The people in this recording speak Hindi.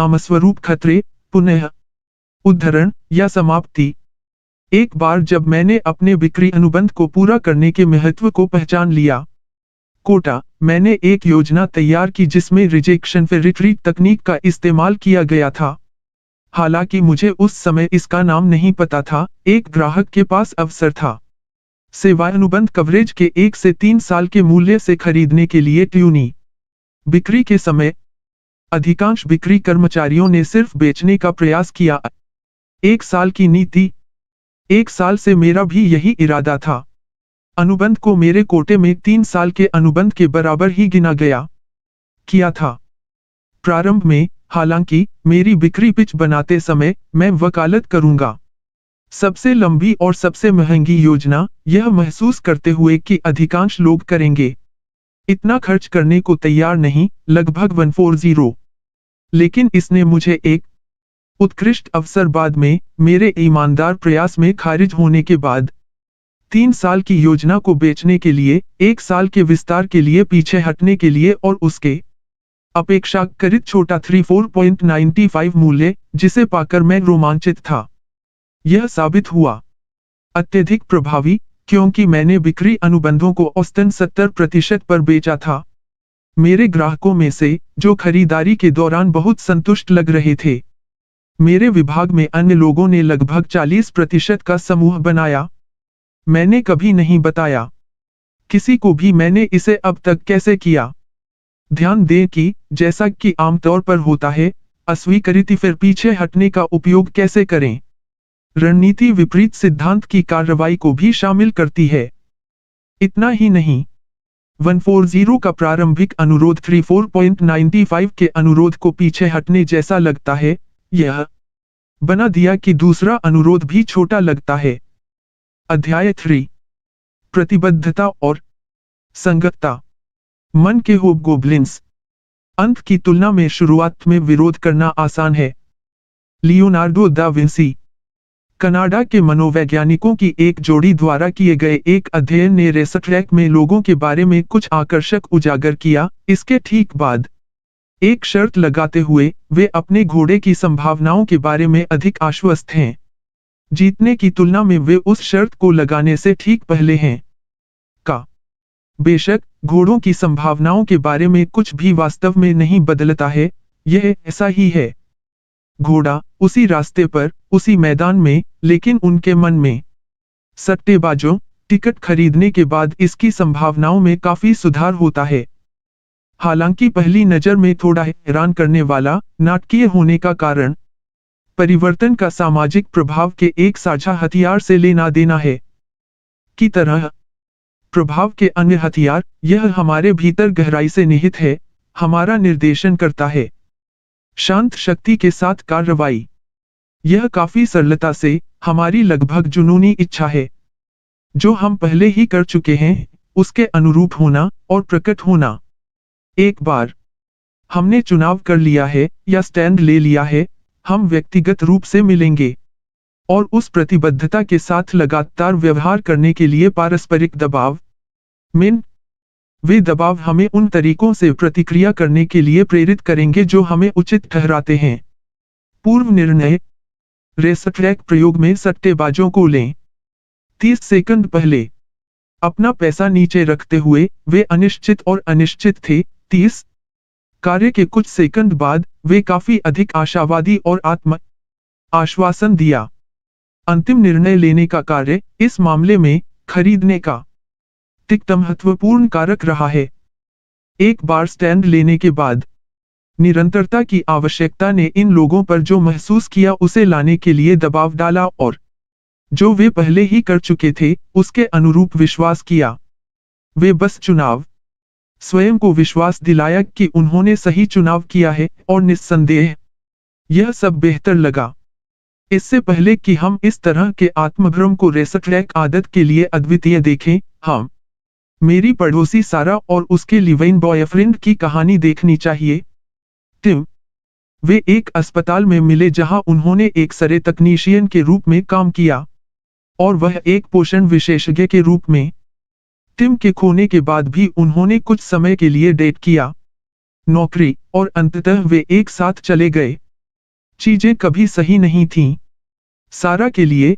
आमस्वरूप खतरे, पुनः उद्धरण या समाप्ति। एक बार जब मैंने अपने बिक्री अनुबंध को पूरा करने के महत्व को पहचान लिया, कोटा, मैंने एक योजना तैयार की जिसमें रिजेक्शन फिर रिट्रीट तकनीक का इस्तेमाल किया गया था। हालांकि मुझे उस समय इसका नाम नहीं पता था। एक ग्राहक के पास अवसर था सेवा अनुबंध कवरेज के 1 से 3 साल के मूल्य से खरीदने के लिए ट्यूनी। बिक्री के समय अधिकांश बिक्री कर्मचारियों ने सिर्फ बेचने का प्रयास किया। 1 साल की नीति। 1 साल से मेरा भी यही इरादा था। अनुबंध को मेरे कोटे में 3 साल के अनुबंध के बराबर ही गिना किया था। प्रारंभ में, हालांकि, मेरी बिक्री पिच बनाते समय मैं वकालत करूंगा सबसे लंबी और सबसे महंगी योजना, यह महसूस करते हुए कि अधिकांश लोग करेंगे। इतना खर्च करने को तैयार नहीं, लगभग 140। लेकिन इसने मुझे एक उत्कृष्ट अवसर बाद में, मेरे ईमानदार प्रयास में खारिज होने के बाद, 3 साल की योजना को बेचने के लिए, 1 साल के विस्तार के लिए पीछे हटने के लिए और उसके अपेक्षाकृत छोटा 34.95 मूल्य, जिसे पाकर मैं रोमांचित था। यह साबित हुआ अत्यधिक प्रभावी, क्योंकि मैंने बिक्री अनुबंधों को औसतन 70% पर बेचा था। मेरे ग्राहकों में से, जो खरीदारी के दौरान बहुत संतुष्ट लग रहे थे, मेरे विभाग में अन्य लोगों ने लगभग 40% का समूह बनाया। मैंने कभी नहीं बताया किसी को भी मैंने इसे अब तक कैसे किया। ध्यान दें कि, जैसा कि आमतौर पर होता है, अस्वीकृति फिर पीछे हटने का उपयोग कैसे करें। रणनीति विपरीत सिद्धांत की कार्रवाई को भी शामिल करती है। इतना ही नहीं, 140 का प्रारंभिक अनुरोध 34.95 के अनुरोध को पीछे हटने जैसा लगता है। यह बना दिया कि दूसरा अनुरोध भी छोटा लगता है। अध्याय 3, प्रतिबद्धता और संगतता। मन के होबगोब्लिन्स। अंत की तुलना में शुरुआत में विरोध करना आसान है। Leonardo da Vinci. कनाडा के मनोवैज्ञानिकों की एक जोड़ी द्वारा किए गए एक अध्ययन ने रेसट्रैक में लोगों के बारे में कुछ आकर्षक उजागर किया। इसके ठीक बाद, एक शर्त लगाते हुए, वे अपने घोड़े की संभावनाओं के बारे में अधिक आश्वस्त हैं। जीतने की तुलना में वे उस शर्त को लगाने से ठीक पहले हैं। बेशक, घोड़ों की संभावनाओं के बारे में कुछ भी वास्तव में नहीं बदलता है, यह ऐसा ही है। घोड़ा, उसी रास्ते पर, उसी मैदान में, लेकिन उनके मन में। सट्टेबाजों, टिकट खरीदने के बाद इसकी संभावनाओं में काफी सुधार होता है। हालांकि पहली नजर में थोड़ा हैरान करने वाला, नाटकीय होने का कारण, परिवर्तन का सामाजिक प्रभाव के एक साझा हथियार से लेना देना है। की तरह, प्रभाव के अन्य हथियार, यह हमारे भीतर गहराई से निहित है, हमारा निर्देशन करता है। शांत शक्ति के साथ कार्रवाई। यह काफी सरलता से, हमारी लगभग जुनूनी इच्छा है, जो हम पहले ही कर चुके हैं, उसके अनुरूप होना और प्रकट होना। एक बार हमने चुनाव कर लिया है या स्टैंड ले लिया है, हम व्यक्तिगत रूप से मिलेंगे और उस प्रतिबद्धता के साथ लगातार व्यवहार करने के लिए पारस्परिक दबाव वे दबाव हमें उन तरीकों से प्रतिक्रिया करने के लिए प्रेरित करेंगे जो हमें उचित ठहराते हैं। पूर्व निर्णय। रेसट्रैक प्रयोग में सट्टेबाजों को लें। 30 सेकंड पहले, अपना पैसा नीचे रखते हुए, वे अनिश्चित और अनिश्चित थे। 30 कार्य के कुछ सेकंड बाद, वे काफी अधिक आशावादी और आश्वासन दिया। अंतिम निर्णय लेने का कार्य, इस मामले में, खरीदने का तिक्त महत्वपूर्ण कारक रहा है। एक बार स्टैंड लेने के बाद, निरंतरता की आवश्यकता ने इन लोगों पर जो महसूस किया उसे लाने के लिए दबाव डाला और जो वे पहले ही कर चुके थे, उसके अनुरूप विश्वास किया। वे बस स्वयं को विश्वास दिलाया कि उन्होंने सही चुनाव किया है और निस्संदेह, यह सब बेहतर लगा। इससे पहले कि हम इस तरह के आत्मभ्रम को रेसट्रैक आदत के लिए अद्वितीय देखें, हम मेरी पड़ोसी सारा और उसके लिव-इन बॉयफ्रेंड की कहानी देखनी चाहिए। टिम। वे एक अस्पताल में मिले जहां उन्होंने एक एक्स-रे तकनीशियन के रूप में काम किया और वह एक पोषण विशेषज्ञ के रूप में। टिम के खोने के बाद भी उन्होंने कुछ समय के लिए डेट किया, नौकरी, और अंततः वे एक साथ चले गए। चीजें कभी सही नहीं थीं। सारा के लिए